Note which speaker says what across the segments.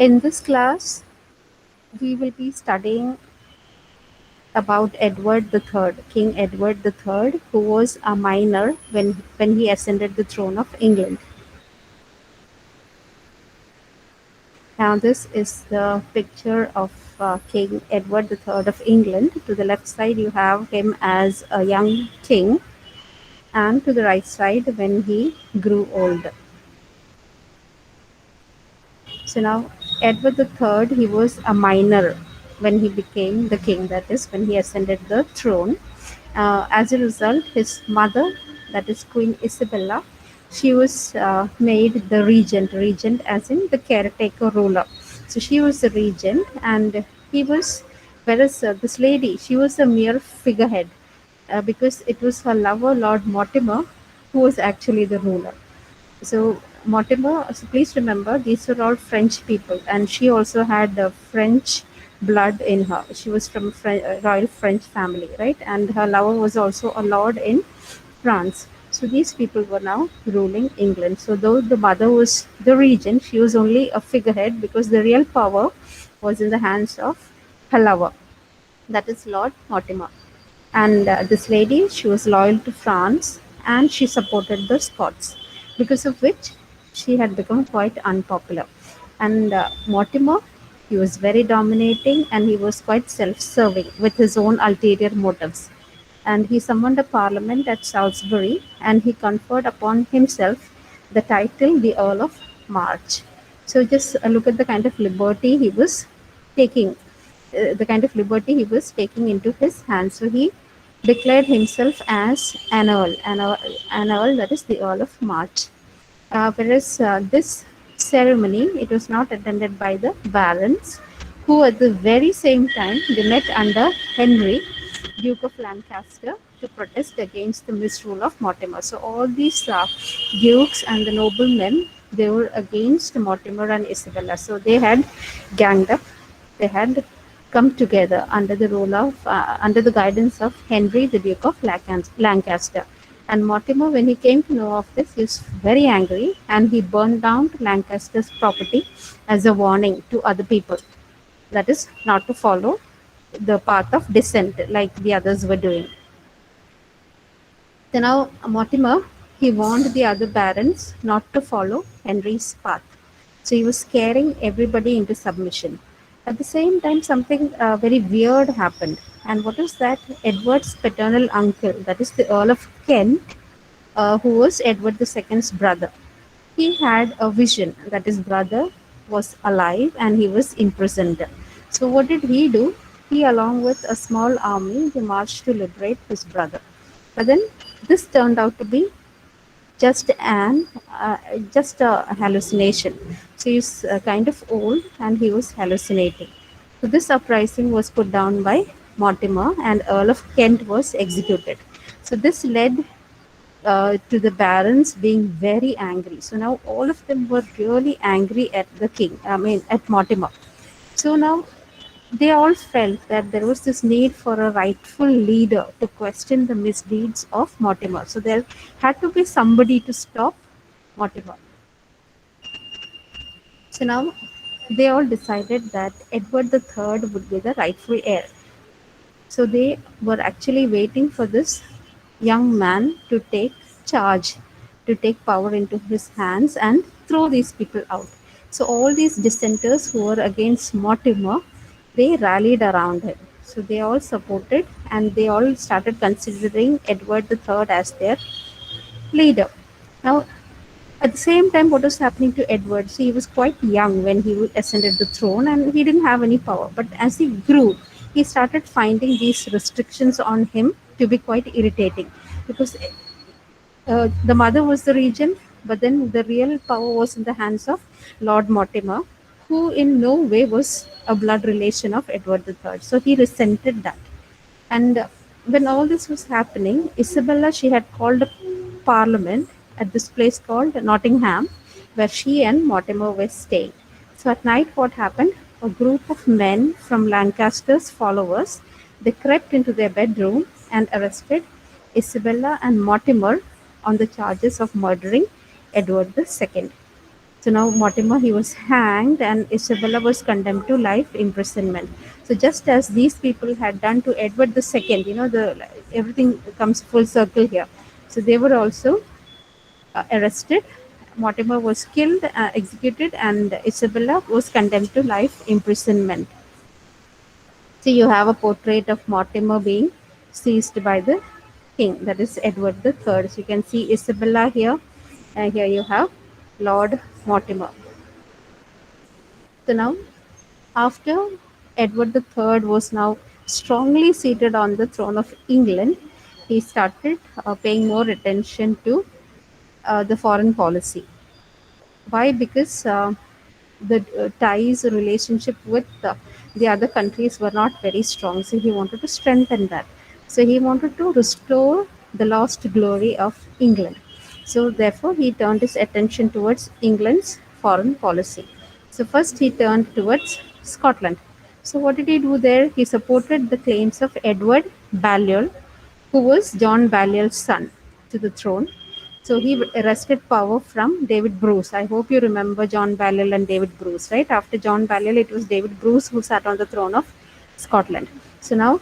Speaker 1: In this class, we will be studying about Edward III, King Edward III, who was a minor when he ascended the throne of England. Now, this is the picture of King Edward III of England. To the left side, you have him as a young king, and to the right side, when he grew old. So now, Edward III, he was a minor when he became the king, that is, when he ascended the throne. As a result, his mother, that is Queen Isabella, she was made the regent as in the caretaker ruler. So she was the regent, and he was, whereas this lady, she was a mere figurehead because it was her lover, Lord Mortimer, who was actually the ruler. So Mortimer, so please remember, these are all French people, and she also had French blood in her. She was from royal French family, right? And her lover was also a lord in France. So these people were now ruling England. So though the mother was the regent, she was only a figurehead because the real power was in the hands of her lover, that is Lord Mortimer. And this lady, she was loyal to France and she supported the Scots, because of which she had become quite unpopular. And Mortimer, he was very dominating and he was quite self serving with his own ulterior motives. And he summoned a parliament at Salisbury and he conferred upon himself the title the Earl of March. So just look at the kind of liberty he was taking, the kind of liberty he was taking into his hands. So he declared himself as an earl, that is the Earl of March. Whereas this ceremony, it was not attended by the barons, who at the very same time they met under Henry, Duke of Lancaster, to protest against the misrule of Mortimer. So all these dukes and the noblemen, they were against Mortimer and Isabella. So they had ganged up. They had come together under the rule of under the guidance of Henry, the Duke of Lancaster. And Mortimer, when he came to know of this, he was very angry and he burned down Lancaster's property as a warning to other people. That is, not to follow the path of descent like the others were doing. So now Mortimer, he warned the other barons not to follow Henry's path. So he was scaring everybody into submission. At the same time, something very weird happened. And what was that? Edward's paternal uncle, that is the Earl of Kent, who was Edward II's brother. He had a vision that his brother was alive and he was imprisoned. So what did he do? He, along with a small army, they marched to liberate his brother. But then this turned out to be just an just a hallucination. So he's kind of old and he was hallucinating. So this uprising was put down by Mortimer and Earl of Kent was executed. So this led to the barons being very angry. So now all of them were really angry at the king, I mean at Mortimer. So now they all felt that there was this need for a rightful leader to question the misdeeds of Mortimer. So there had to be somebody to stop Mortimer. So now they all decided that Edward III would be the rightful heir. So they were actually waiting for this young man to take charge, to take power into his hands and throw these people out. So all these dissenters who were against Mortimer, they rallied around him. So they all supported and they all started considering Edward III as their leader. Now, at the same time, what was happening to Edward? So he was quite young when he ascended the throne and he didn't have any power. But as he grew, he started finding these restrictions on him to be quite irritating because the mother was the regent, but then the real power was in the hands of Lord Mortimer, who in no way was a blood relation of Edward III. So he resented that. And when all this was happening, Isabella, she had called a parliament at this place called Nottingham, where she and Mortimer were staying. So at night, what happened? A group of men from Lancaster's followers, they crept into their bedroom and arrested Isabella and Mortimer on the charges of murdering Edward II. So now Mortimer, he was hanged, and Isabella was condemned to life imprisonment. So just as these people had done to Edward the Second, the everything comes full circle here. So they were also arrested. Mortimer was killed, executed, and Isabella was condemned to life imprisonment. So you have a portrait of Mortimer being seized by the king, that is Edward the Third. So you can see Isabella here, and here you have Lord Mortimer. So now, after Edward the Third was now strongly seated on the throne of England, he started paying more attention to the foreign policy. Why? Because the ties relationship with the other countries were not very strong, so he wanted to strengthen that. So he wanted to restore the lost glory of England. So therefore he turned his attention towards England's foreign policy. So first he turned towards Scotland. So what did he do there? He supported the claims of Edward Balliol, who was John Balliol's son, to the throne. So he wrested power from David Bruce. I hope you remember John Balliol and David Bruce, right? After John Balliol, it was David Bruce who sat on the throne of Scotland. So now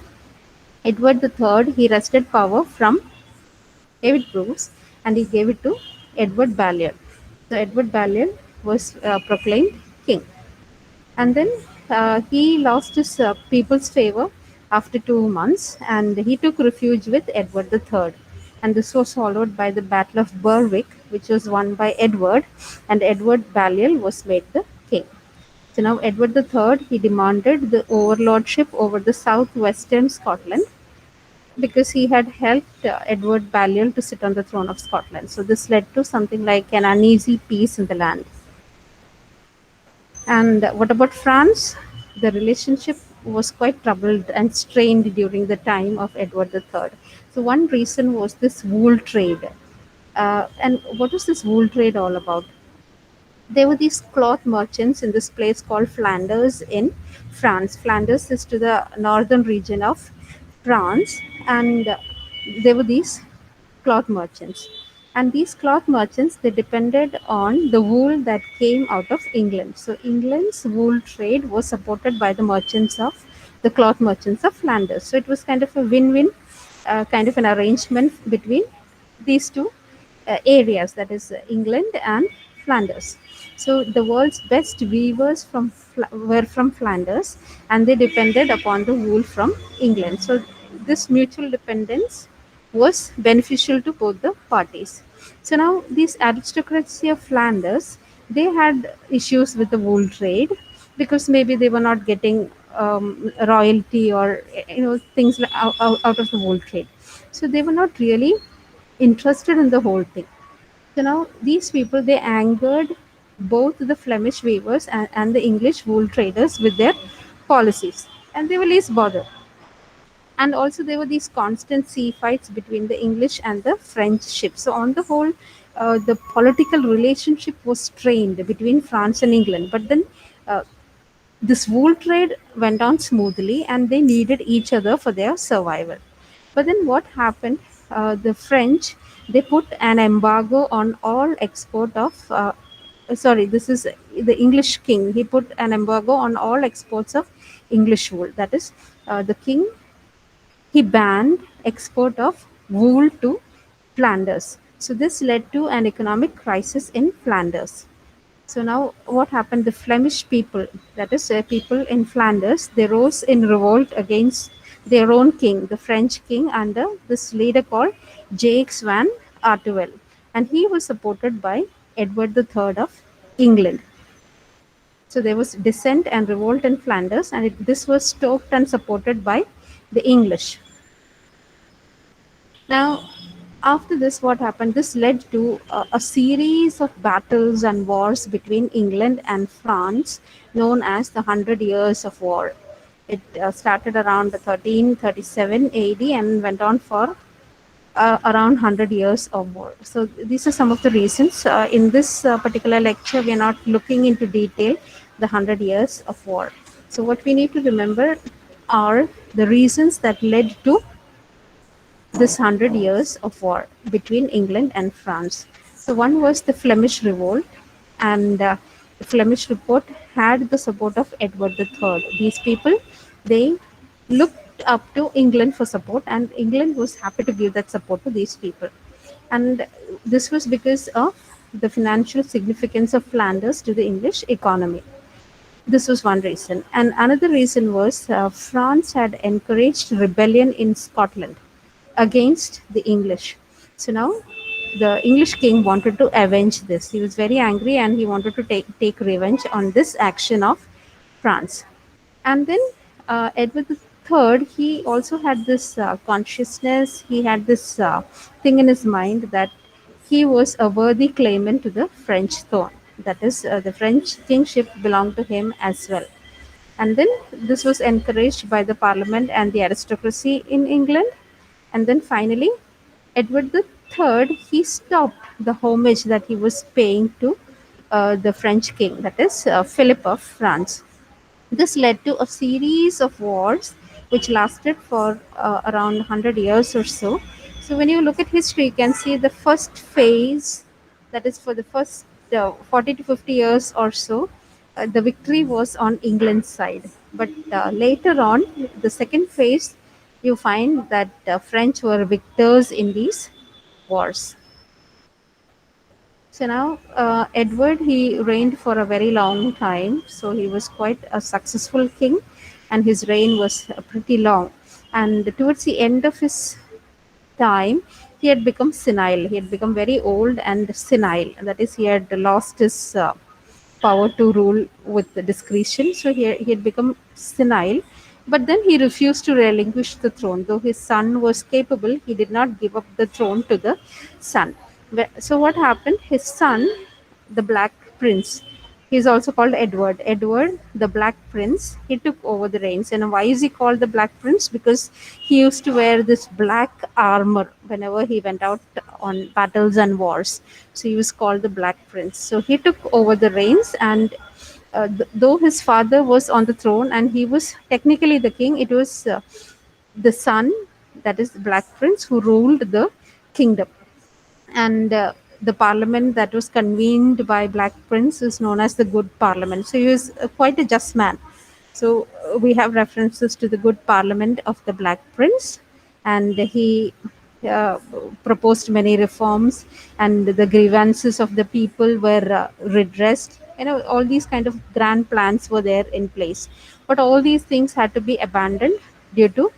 Speaker 1: Edward the Third, he wrested power from David Bruce and he gave it to Edward Balliol. So Edward Balliol was proclaimed king. And then he lost his people's favor after 2 months, and he took refuge with Edward III. And this was followed by the Battle of Berwick, which was won by Edward, and Edward Balliol was made the king. So now Edward III, he demanded the overlordship over the southwestern Scotland because he had helped Edward Balliol to sit on the throne of Scotland. So this led to something like an uneasy peace in the land. And what about France? The relationship was quite troubled and strained during the time of Edward III. So, one reason was this wool trade. And what was this wool trade all about? There were these cloth merchants in this place called Flanders in France. Flanders is to the northern region of France, and there were these cloth merchants. And these cloth merchants, they depended on the wool that came out of England. So England's wool trade was supported by the merchants of the cloth merchants of Flanders. So it was kind of a win-win, kind of an arrangement between these two areas, that is England and Flanders. So the world's best weavers were from Flanders, and they depended upon the wool from England. So this mutual dependence was beneficial to both the parties. So now these aristocracy of Flanders, they had issues with the wool trade because maybe they were not getting royalty or things out of the wool trade. So they were not really interested in the whole thing. So now these people, they angered both the Flemish weavers and the English wool traders with their policies, and they were least bothered. And also there were these constant sea fights between the English and the French ships. So on the whole, the political relationship was strained between France and England. But then uh, this wool trade went on smoothly, and they needed each other for their survival. But then what happened? The French, they put an embargo on all export of. Sorry, this is the English king. He put an embargo on all exports of English wool. That is, the king, he banned export of wool to Flanders. So this led to an economic crisis in Flanders. So now what happened? The Flemish people, that is people in Flanders, they rose in revolt against their own king, the French king, under this leader called Jacques van Artevelde. And he was supported by Edward III of England. So there was dissent and revolt in Flanders, and this was stoked and supported by the English. Now, after this, what happened? This led to a series of battles and wars between England and France, known as the Hundred Years of War. It started around 1337 AD and went on for around 100 years or more. So these are some of the reasons. In this particular lecture, we are not looking into detail the 100 years of war. So what we need to remember are the reasons that led to this 100 years of war between England and France. So one was the Flemish Revolt. and the Flemish report had the support of Edward III. These people, they looked up to England for support, and England was happy to give that support to these people. And this was because of the financial significance of Flanders to the English economy. This was one reason. And another reason was France had encouraged rebellion in Scotland against the English. So now the English king wanted to avenge this. He was very angry and he wanted to take revenge on this action of France. And then Edward III, he also had this consciousness, he had this thing in his mind that he was a worthy claimant to the French throne. That is, the French kingship belonged to him as well. And then this was encouraged by the parliament and the aristocracy in England. And then finally, Edward III, he stopped the homage that he was paying to the French king, that is Philip of France. This led to a series of wars which lasted for around 100 years or so. So, when you look at history, you can see the first phase, that is for the first 40 to 50 years or so, the victory was on England's side. But later on, the second phase, you find that French were victors in these wars. So now, Edward, he reigned for a very long time. So he was quite a successful king, and his reign was pretty long. And towards the end of his time, he had become senile. He had become very old and senile. That is, he had lost his power to rule with discretion. So he had become senile. But then he refused to relinquish the throne. Though his son was capable, he did not give up the throne to the son. So what happened? His son, the Black Prince, he is also called Edward. Edward, the Black Prince, he took over the reins. And why is he called the Black Prince? Because he used to wear this black armor whenever he went out on battles and wars. So he was called the Black Prince. So he took over the reins, and though his father was on the throne and he was technically the king, it was the son, that is the Black Prince, who ruled the kingdom. And the parliament that was convened by Black Prince is known as the Good Parliament. So he was quite a just man. So we have references to the Good Parliament of the Black Prince, and he uh, proposed many reforms, and the grievances of the people were redressed. You know, all these kind of grand plans were there in place, but all these things had to be abandoned due to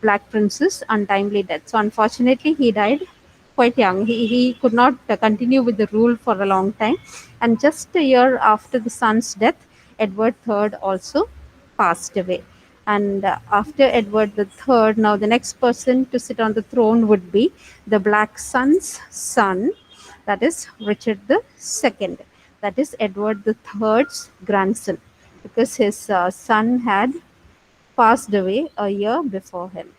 Speaker 1: Black Prince's untimely death. So unfortunately, he died quite young. He could not continue with the rule for a long time. And just a year after the son's death, Edward III also passed away. And after Edward III, now the next person to sit on the throne would be the Black son's son, that is Richard II, that is Edward III's grandson, because his son had passed away a year before him.